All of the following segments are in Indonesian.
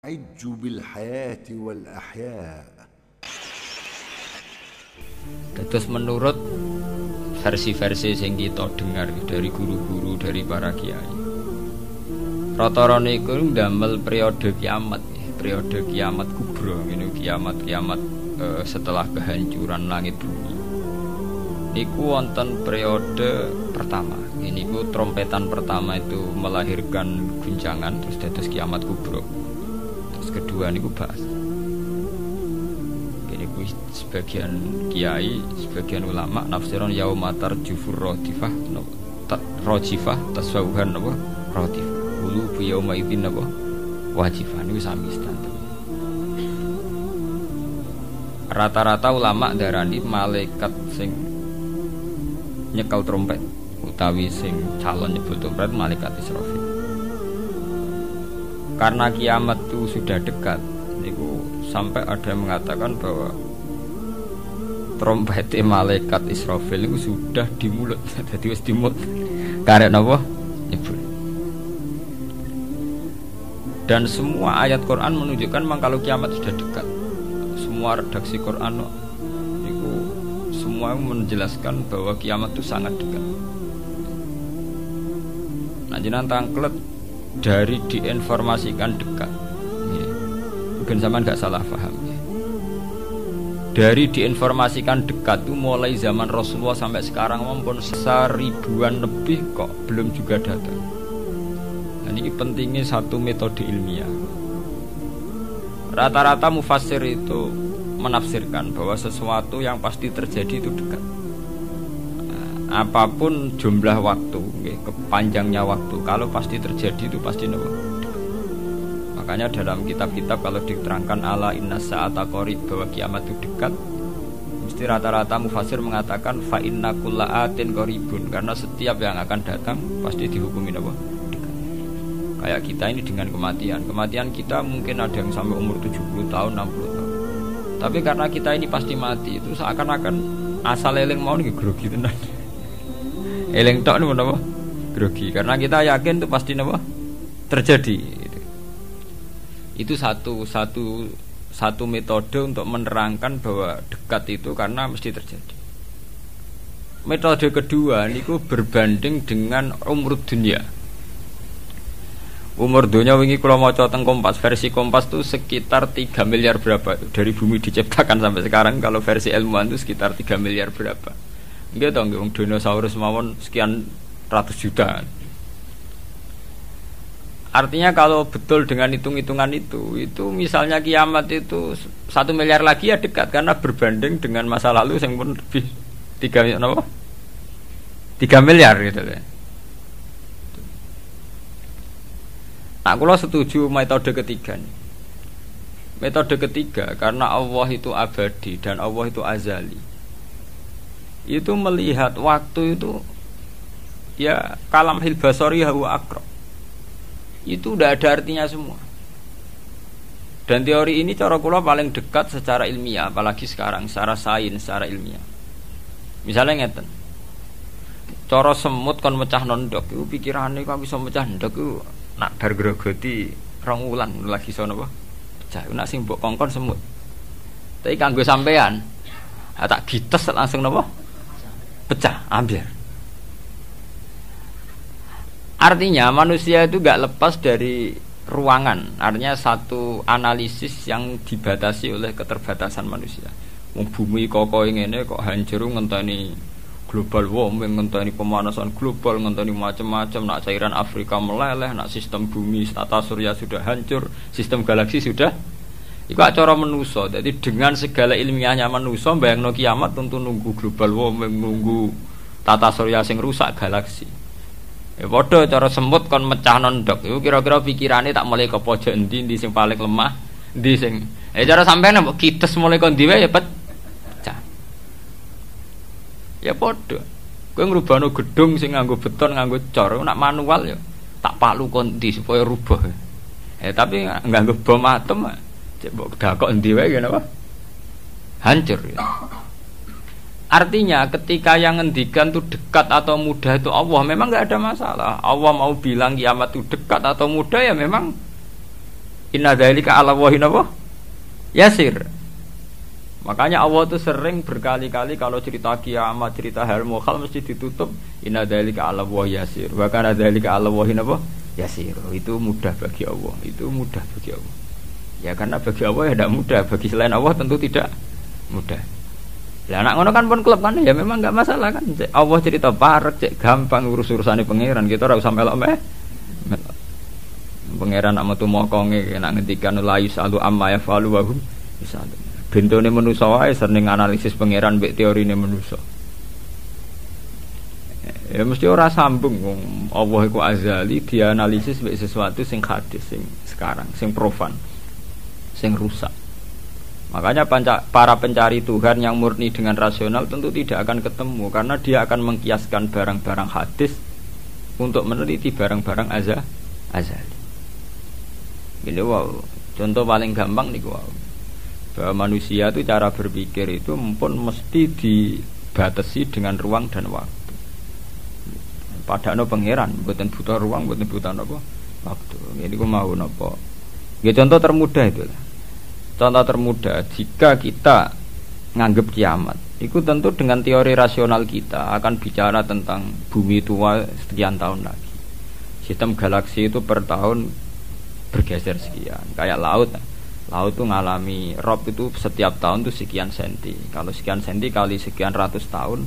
عج بالحياة والأحياء. Terus menurut versi-versi yang kita dengar dari guru-guru, dari para kiai, rata-rata itu ndamel periode kiamat kubro, ini kiamat setelah kehancuran langit bumi. Niku wonten periode pertama. Ini ku trompetan pertama itu melahirkan guncangan, terus dados kiamat kubro. Terus kedua niku bahas. Ini ku sebagian kiai, sebagian ulama nafsiron yaumatar jufur rodifah, rojifah tasawuhan apa rodifah. Ulu bu yauma idzin apa wajifah niku sami standar. Rata-rata ulama darani malaikat sing nyekel trompet utawi sing calon nyebut trompet malaikat Israfil. Karena kiamat itu sudah dekat, niku sampai ada yang mengatakan bahwa trompet malaikat Israfil itu sudah di mulut, jadi wis di mulut. Karena apa? Nyebut. Dan semua ayat Quran menunjukkan memang kalau kiamat sudah dekat. Semua redaksi Quran niku semua menjelaskan bahwa kiamat itu sangat dekat. Nah, jenengan tangklet dari diinformasikan dekat. Mungkin zaman gak salah paham. Dari diinformasikan dekat itu mulai zaman Rasulullah sampai sekarang maupun seribuan lebih kok belum juga datang. Dan ini pentingnya satu metode ilmiah. Rata-rata mufassir itu menafsirkan bahwa sesuatu yang pasti terjadi itu dekat. Apapun jumlah waktu, kepanjangnya waktu, kalau pasti terjadi itu pasti dekat. Makanya dalam kitab-kitab kalau diterangkan ala inna sa'ata qarib bahwa kiamat itu dekat, mesti rata-rata mufassir mengatakan fa inna kulla atin qaribun, karena setiap yang akan datang pasti dihukumin apa? Dekat. Kayak kita ini dengan kematian kita mungkin ada yang sampai umur 70 tahun, 60 tahun. Tapi karena kita ini pasti mati, itu seakan-akan asal eling mau nih grogi tenan. Eling tok niku napa? Grogi. Karena kita yakin itu pasti napa? Terjadi. Itu satu metode untuk menerangkan bahwa dekat itu karena mesti terjadi. Metode kedua niku berbanding dengan umur dunia. Umur dunia wingi kula maca teng Kompas, versi Kompas itu sekitar 3 miliar berapa dari bumi diciptakan sampai sekarang. Kalau versi ilmuwan itu sekitar 3 miliar berapa. Nggih to, nggih dinosaurus mawon sekian ratus juta. Artinya kalau betul dengan hitung-hitungan itu misalnya kiamat itu 1 miliar lagi ya dekat karena berbanding dengan masa lalu yang pun lebih 3 miliar gitu ya. Nah, kalau setuju metode ketiga nih. Metode ketiga karena Allah itu abadi dan Allah itu azali. Itu melihat waktu itu ya kalamhil basari huwa aqrab. Itu udah ada artinya semua. Dan teori ini cara kula paling dekat secara ilmiah, apalagi sekarang secara sains, secara ilmiah. Misalnya ngeten. Cara semut kon mecah ndok iku pikirane kok bisa mecah ndok iku nak bar grogoti 2 wulan lagi sono apa? Pecah. Nak sing mbok kongkon semut. Tapi kanggo sampean tak gites langsung napa? Pecah, ambil. Artinya manusia itu gak lepas dari ruangan. Artinya satu analisis yang dibatasi oleh keterbatasan manusia. Bumi kok ngene kok hancur ngenteni global warming, ngenteni pemanasan global, ngenteni macam-macam. Nak cairan Afrika meleleh, nak sistem bumi tata surya sudah hancur, sistem galaksi sudah. Iku acara manusa. Jadi dengan segala ilmiahnya manusa bayangno kiamat tentu nunggu global warming, nunggu tata surya sing rusak galaksi. Ya padha cara semut kon mecah ndok. Iku kira-kira pikirane tak mulai ke pojok endi sing paling lemah, endi sing. Cara sampean mbok kites mulai kon diwe ya pecah. Ya padha. Kowe ngrubahno gedung sing nganggo beton, nganggo cor, nak manual ya tak palu kon ndi supaya rubah. Tapi nganggo bom atom cek mbok dakok endi wae ngene apa? Hancur ya. Artinya ketika yang ngendikan itu dekat atau mudah itu Allah, memang enggak ada masalah. Allah mau bilang kiamat itu dekat atau mudah ya memang Inna dzalika 'ala Allahi napa? Yasir. Makanya Allah tuh sering berkali-kali kalau cerita kiamat, cerita hal mukhal mesti ditutup inna dzalika 'ala Allahi yasir. Wa kana dzalika 'ala Allahi napa? Yasir. Itu mudah bagi Allah. Itu mudah bagi Allah. Ya karena bagi Allah ya tidak mudah, bagi selain Allah tentu tidak mudah. Lah anak ngono kan pun klub kan ya memang enggak masalah kan. Allah cerita parek cek gampang urus-urusane pangeran, kita ora usah melok meh. Pangeran nak metu mokonge nak ngendikan la yusalu amma yafalu wa hum yusalu. Bentone manusa wae sering analisis pangeran mbek teorine manusa. Ya mesti ora sambung wong Allah iku azali dianalisis mbek sesuatu sing hadis sing sekarang, sing profan. Sing rusak. Makanya para pencari Tuhan yang murni dengan rasional tentu tidak akan ketemu karena dia akan mengkiaskan barang-barang hadis untuk meneliti barang-barang azali. Ini wow, contoh paling gampang nih wow. Bahwa manusia itu cara berpikir itu pun mesti dibatasi dengan ruang dan waktu. Padahal pangeran buatan butuh ruang, buatan butuh apa waktu. Ini aku mau nopo. Ya contoh termudah itu lah. Contoh termudah, jika kita nganggep kiamat, itu tentu dengan teori rasional kita akan bicara tentang bumi tua sekian tahun lagi. Sistem galaksi itu per tahun bergeser sekian. Kayak laut itu ngalami rob itu setiap tahun itu sekian senti. Kalau sekian senti kali sekian ratus tahun,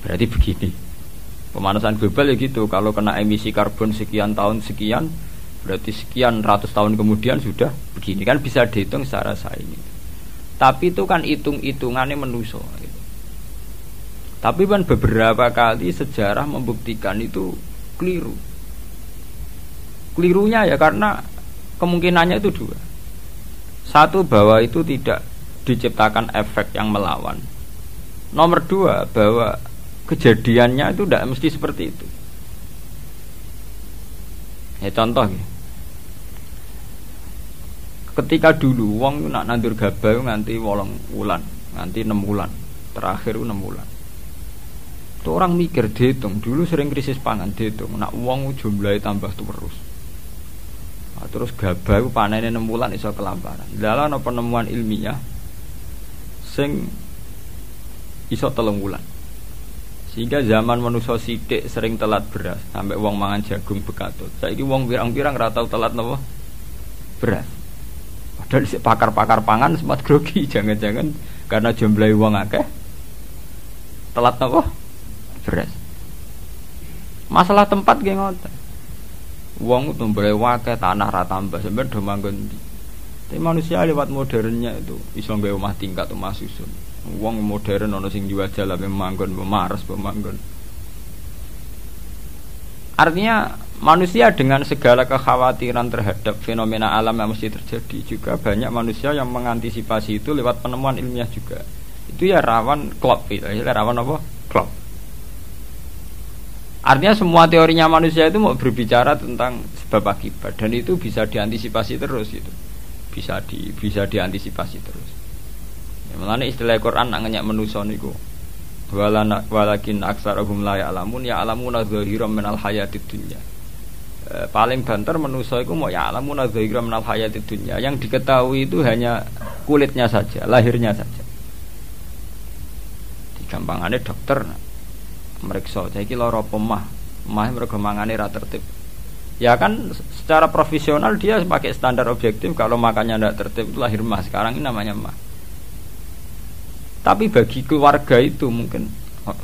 berarti begini. Pemanasan global ya gitu. Kalau kena emisi karbon sekian tahun sekian, berarti sekian ratus tahun kemudian sudah begini, kan bisa dihitung secara sains. Tapi itu kan hitung-hitungannya manusia gitu. Tapi kan beberapa kali sejarah membuktikan itu keliru. Kelirunya ya karena kemungkinannya itu dua. Satu, bahwa itu tidak diciptakan efek yang melawan. Nomor dua, bahwa kejadiannya itu tidak mesti seperti itu. Ya contoh ya. Ketika dulu wong nak nandur gabah nganti 8 wulan, nganti 6 wulan, terakhir 6 wulan. Itu orang mikir dihitung, dulu sering krisis pangan dihitung, nak wong jumlahnya tambah terus. Nah, terus gabah panennya 6 wulan iso kelaparan. Lalu ana penemuan ilmiah sing iso 3 wulan. Sehingga zaman manusia sithik sering telat beras, sampai wong mangan jagung bekatut. Saiki wong pirang-pirang ra tau telat napa? Beras. Padahal pakar-pakar pangan sempat grogi, jangan-jangan karena jumlah wong akeh telat napa? Beras. Masalah tempat nggih ngoten. Wong tumbale akeh tanah ra tambah sampeyan do manggon ndi. Tapi manusia lewat modernnya itu iso nggawe omah tingkat omah susun. Wong modern ana sing jual jalan manggon memaras pemanggon. Artinya manusia dengan segala kekhawatiran terhadap fenomena alam yang mesti terjadi, juga banyak manusia yang mengantisipasi itu lewat penemuan ilmiah juga. Itu ya rawan klop, ya rawan apa? Klop. Artinya semua teorinya manusia itu mau berbicara tentang sebab akibat dan itu bisa diantisipasi terus itu. Bisa diantisipasi terus. Ya, mulane istilah Quran nak ngenyak manusa niku. Walakin aksarahum la ya'lamun ya'lamuna zahiran minal hayatid dunya. Paling banter manusa iku mau ya'lamuna zahiran minal hayatid dunya. Yang diketahui itu hanya kulitnya saja, lahirnya saja. Digampangane dokter meriksa, saiki lara pemah, mergo mangane ra tertib. Ya kan secara profesional dia pakai standar objektif, kalau makannya tidak tertib itu lahir mah. Sekarang ini namanya mah. Tapi bagi keluarga itu mungkin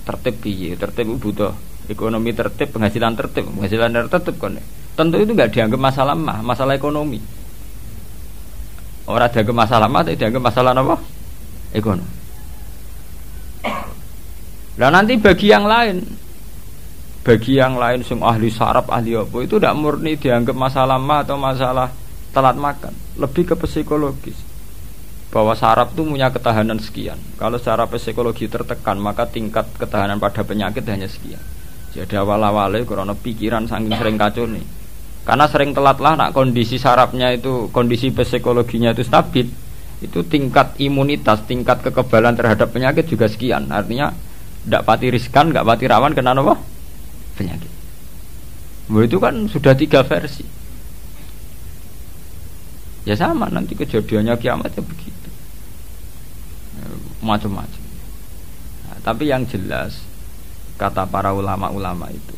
tertib piye? Tertib butuh ekonomi tertib, penghasilan tertib kan. Tentu itu enggak dianggap masalah mah, masalah ekonomi. Orang dianggap masalah mah, tapi dianggap masalah apa? Ekonomi. Nah nanti bagi yang lain sing ahli saraf, ahli apa itu tidak murni dianggap masalah mah atau masalah telat makan, lebih ke psikologis. Bahwa saraf itu punya ketahanan sekian. Kalau secara psikologi tertekan, maka tingkat ketahanan pada penyakit hanya sekian. Jadi awal-awalnya karena pikiran saking sering kacau nih. Karena sering telat lah, nak kondisi sarafnya itu, kondisi psikologinya itu stabil, itu tingkat imunitas, tingkat kekebalan terhadap penyakit juga sekian. Artinya tidak pati riskan, tidak pati rawan kena apa? Penyakit. Itu kan sudah 3 versi. Ya sama nanti kejadiannya kiamat ya begitu. Macam-macam. Nah, tapi yang jelas kata para ulama-ulama itu,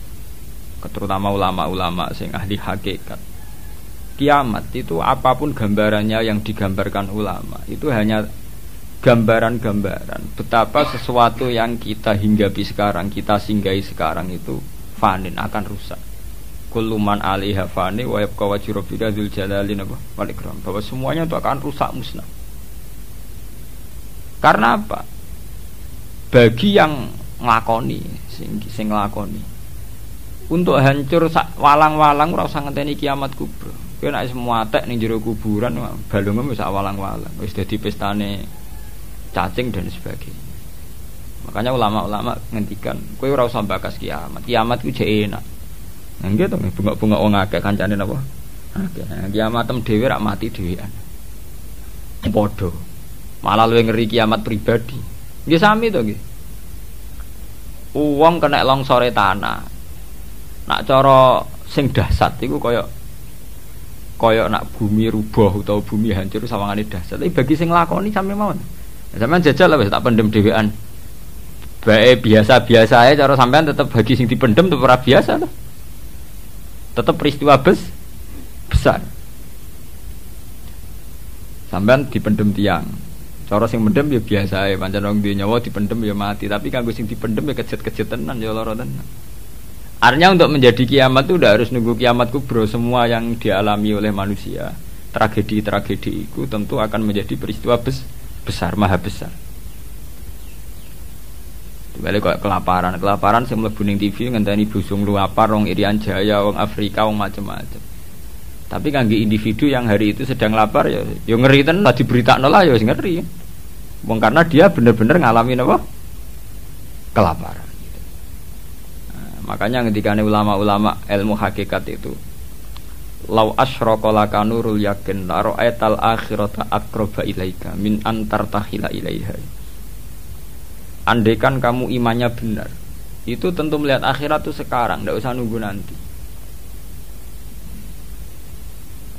terutama ulama-ulama sing ahli hakikat, kiamat itu apapun gambarannya yang digambarkan ulama itu hanya gambaran-gambaran betapa sesuatu yang kita hinggapi sekarang, kita singgahi sekarang itu fanin, akan rusak. Kullu man 'alaiha fani wa yabqa wajhu rabbika dzul jalali wal ikram, bahwa semuanya itu akan rusak musnah. Karena apa? Bagi yang nglakoni, sing nglakoni untuk hancur walang-walang ora usah ngenteni kiamat kubra. Kowe nek semua atek ning jero kuburan balungmu wis walang-walang, wis dadi pestane cacing dan sebagainya. Makanya ulama-ulama ngendikan kowe ora usah bakas kiamat. Kiamat ku jek enak. Nah nggih to bunga-bunga wong akeh kancane napa? Akeh. Kiamatem dhewe rak mati dhewean. Padha. Malah luwih ngeri kiamat pribadi. Nggih sami to nggih. Wong kena longsore tanah. Nak cara sing dahsyat iku kaya nak bumi rubuh utawa bumi hancur sawangane dahsyat. Tapi bagi sing lakoni sami mawon. Sampeyan jajal lah wis tak pendem dhewean. Bae biasa-biasa ae cara sampean tetep bagi sing dipendem tetep ora biasa to. Tetep peristiwa besar. Sampean dipendem tiang. Cara sing mendem ya biasa ae, pancen wong duwe nyawa dipendem ya mati, tapi kanggo sing dipendem ya kejet-kejet tenan ya lara tenan. Artinya untuk menjadi kiamat itu udah harus nunggu kiamat kubro. Semua yang dialami oleh manusia, tragedi-tragedi itu tentu akan menjadi peristiwa besar, maha besar. Balik kok kelaparan sing mlebu ning TV ngenteni busung luapar wong Irian Jaya, wong Afrika, wong macam-macam. Tapi kangge individu yang hari itu sedang lapar ya ngeri tenan diberitakno lah ya ngeri. Wong karena dia benar-benar ngalami apa? Kelaparan. Nah, makanya ketika ulama-ulama ilmu hakikat itu lau asyraqa laka nurul yakin la ra'aital akhirata aqraba ilaika min antar tahila ilaiha. Andaikan kamu imannya benar, itu tentu melihat akhirat itu sekarang, tidak usah nunggu nanti.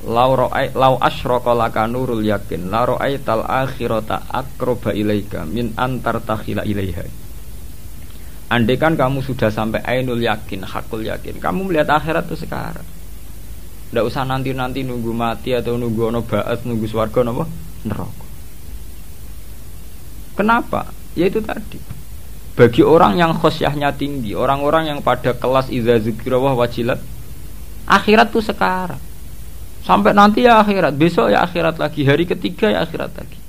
Lau asyraqa laka nurul yakin la ra'aital akhirata aqraba ilaika min antar tahila ilaiha. Andaikan kamu sudah sampai ainul yakin, hakul yakin, kamu melihat akhirat itu sekarang. Tidak usah nanti-nanti nunggu mati atau nunggu ono ba'ats, nunggu swarga napa neraka. Kenapa? Ya itu tadi. Bagi orang yang khosyahnya tinggi, orang-orang yang pada kelas idza zikrawah wajilat, akhirat itu sekarang. Sampai nanti ya akhirat, besok ya akhirat lagi, hari ketiga ya akhirat lagi.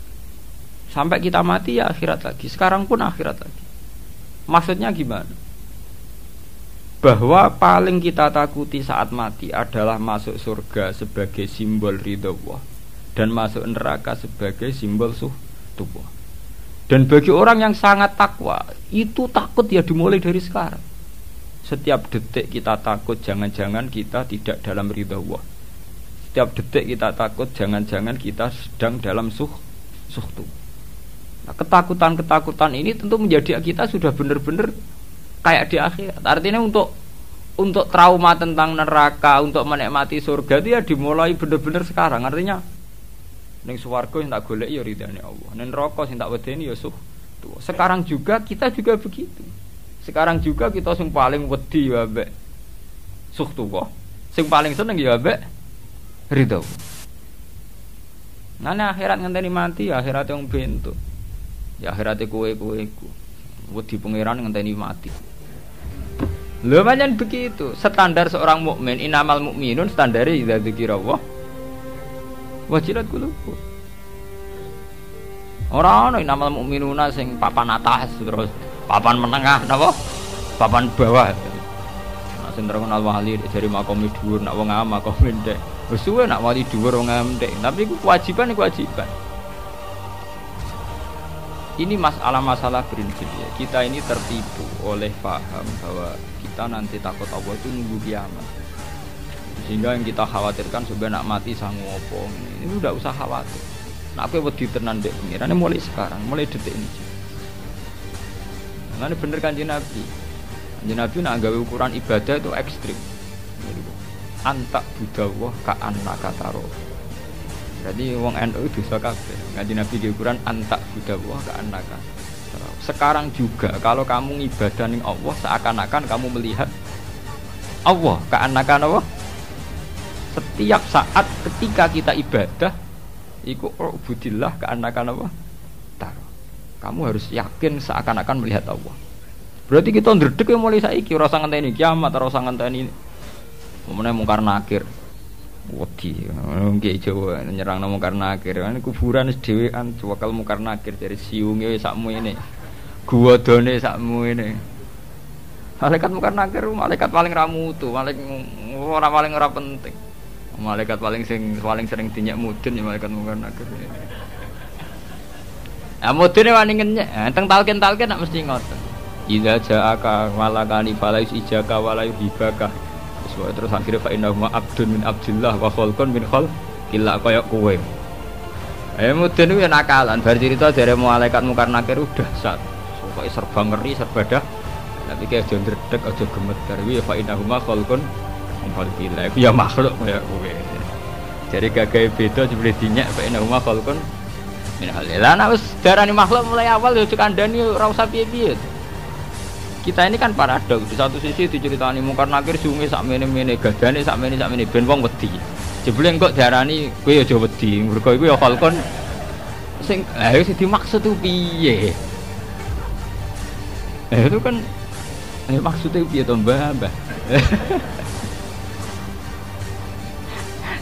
Sampai kita mati ya akhirat lagi, sekarang pun akhirat lagi. Maksudnya gimana? Bahwa paling kita takuti saat mati adalah masuk surga sebagai simbol ridha Allah dan masuk neraka sebagai simbol suhtuwah. Dan bagi orang yang sangat takwa, itu takut ya dimulai dari sekarang. Setiap detik kita takut jangan-jangan kita tidak dalam ridha Allah. Setiap detik kita takut jangan-jangan kita sedang dalam suhtu. Nah, ketakutan-ketakutan ini tentu menjadi kita sudah benar-benar kayak di akhirat. Artinya untuk trauma tentang neraka, untuk menikmati surga itu ya dimulai benar-benar sekarang. Artinya ning swarga sing tak goleki ya ridane Allah. Ning neraka sing tak wedeni ya suhtu. Sekarang juga kita juga begitu. Sekarang juga kita sing paling wedi ya mbek suhtu kok. Sing paling seneng ya mbek ridho. Nane akhirat ngenteni mati, ya akhirat yang bentuk. Ya akhirat kowe iku. Wedi pangeran ngenteni mati. Lho pancen begitu. Standar seorang mukmin, inamal mukminun standare idza dzikirallah wajilat qulubuhum. Ora ana inamal mukminuna sing papan atas terus papan menengah napa? Papan bawah. Nek sing terkenal wali dari makom dhuwur, nek wong am makom ndek. Wis suwe nek wali dhuwur wong am ndek, tapi iku kewajiban. Ini masalah prinsip ya. Kita ini tertipu oleh paham bahwa kita nanti takut Allah itu nunggu kiamat. Sehingga yang kita khawatirkan sebenarnya nak mati sangu opo ini udah usah khawatir. Nak kowe wedi tenan ndek pengiran mulai sekarang, mulai detik ini. Nah, ini bener Kanjeng Nabi. Kanjeng Nabi nak gawe ukuran ibadah itu ekstrim. Anta budawah ka annaka taro. Jadi wong NU dosa kabeh. Kanjeng Nabi di Quran antak buddha wa ka'annaka. Sekarang juga kalau kamu ibadah ning Allah seakan-akan kamu melihat Allah, ka'annaka apa? Setiap saat ketika kita ibadah iku ubudillah ka'annaka apa? Taro. Kamu harus yakin seakan-akan melihat Allah. Berarti kita ndredeg mulai saiki ora usah ngenteni kiamat, ora usah ngenteni meneh mungkar nakir. Wedi, nggih Jawa nyerang mungkar nakir. Kan kuburan wis dhewean wakal mungkar nakir dari siunge sakmu ini. Guwadane sakmu ini. Malaikat mungkar nakir malaikat paling ra mutu, paling ora penting. Malaikat paling sering dinyak mudun ya malaikat mungkar nakir. Ah mudune wani ngenyek, teng talken-talken nak mesti ngoten. Idza ja'aka malakani falais ijaka wala yuhibaka. Terus akhirnya fa innahu abdun min abdillah wa khalqun min khalq illa kaya kowe. Mudun ku ya nakalan, bar cerita jare malaikat mungkar nakir udah sat. Pokoke serba ngeri, serba dah. Tapi kayak aja ndredeg, aja gemeter. Wi fa innahu khalqun min khalqillah. Ya makhluk kaya kowe. Jare gagahe beda jebule dinyak fa innahu khalqun min khalqillah. Lah wis darani makhluk mulai awal ya kandhani ora usah piye-piye. Kita ini kan paradoks. Di satu sisi diceritani mungkar nakir sunge sak mene-mene, gadane sak mene ben wong wedi. Jebule engko diarani kowe aja wedi, mergo iku ya falcon sing sing dimaksud ku piye? Itu kan maksudnya piye to, Mbah?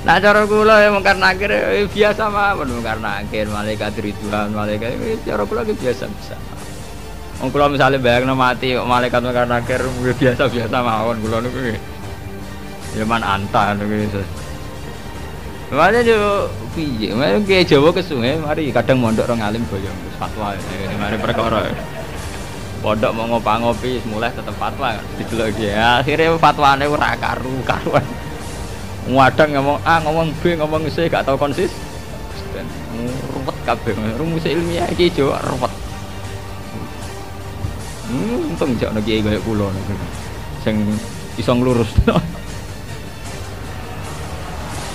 Nah cara kula ya mungkar nakir biasa mawon mungkar nakir, malaikat ridwan, malaikat cara kula biasa-biasa. Wong kula misale bayangno mati kok malaikat mungkar nakir biasa-biasa mawon kula niku. Ya man anta niku wis. Mane yo piye? Mane ki Jawa kesunge mari kadang mondok rong alim boyo fatwa mari perkara. Pondok mau ngopi mulai tetep fatwa didelok iki. Akhire fatwane ora karu-karuan. Ngadang ngomong B ngomong C gak tau konsis. Ruwet kabeh. Rumus ilmiah iki Jawa ruwet. Untung jak ono kiai kaya kula niku. Sing iso nglurus.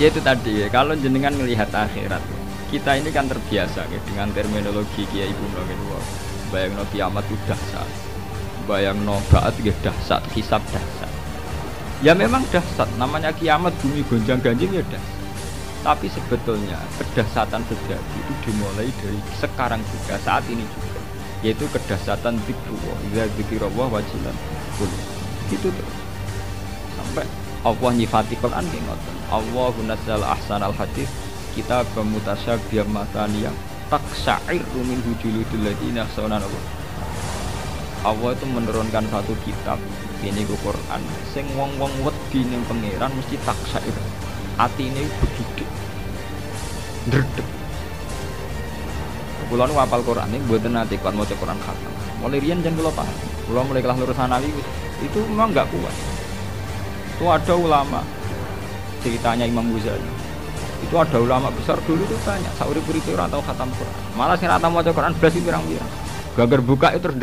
Ya itu tadi, kalau jenengan melihat akhirat, kita ini kan terbiasa dengan terminologi kiai kuno gitu. Bayangno kiamat itu dahsyat. Bayangno ba'at nggih dahsyat, hisab dahsyat. Ya memang dahsyat, namanya kiamat bumi gonjang-ganjing ya dahsyat. Tapi sebetulnya kedahsyatan sejati itu dimulai dari sekarang juga, saat ini juga. Yaitu kedahsyatan zikrullah, idza zikrullah wajilan qulub. Gitu terus. Sampai Allah nyifati Quran ki ngoten. Allahu nazzala ahsanal hadis kitabam mutasyabbihan mataniyah taqsa'irru min juludil ladina yakhshawna Allah itu menurunkan satu kitab ini ku Quran sing wong-wong wedi ning pangeran mesti taqsa'ir. Atine begede. Ndredeg. Kula nu hafal Quran iki mboten nate kuat maca Quran khatam. Mulai riyen jan kula paham. Kula mulai kelas lurus sanawi itu memang enggak kuat. Itu ada ulama ceritanya Imam Ghazali. Itu ada ulama besar dulu itu banyak saurip-uripe ora tau khatam Quran. Malah sing ora tau maca Quran blas iki pirang-pirang. Gagar buka itu terus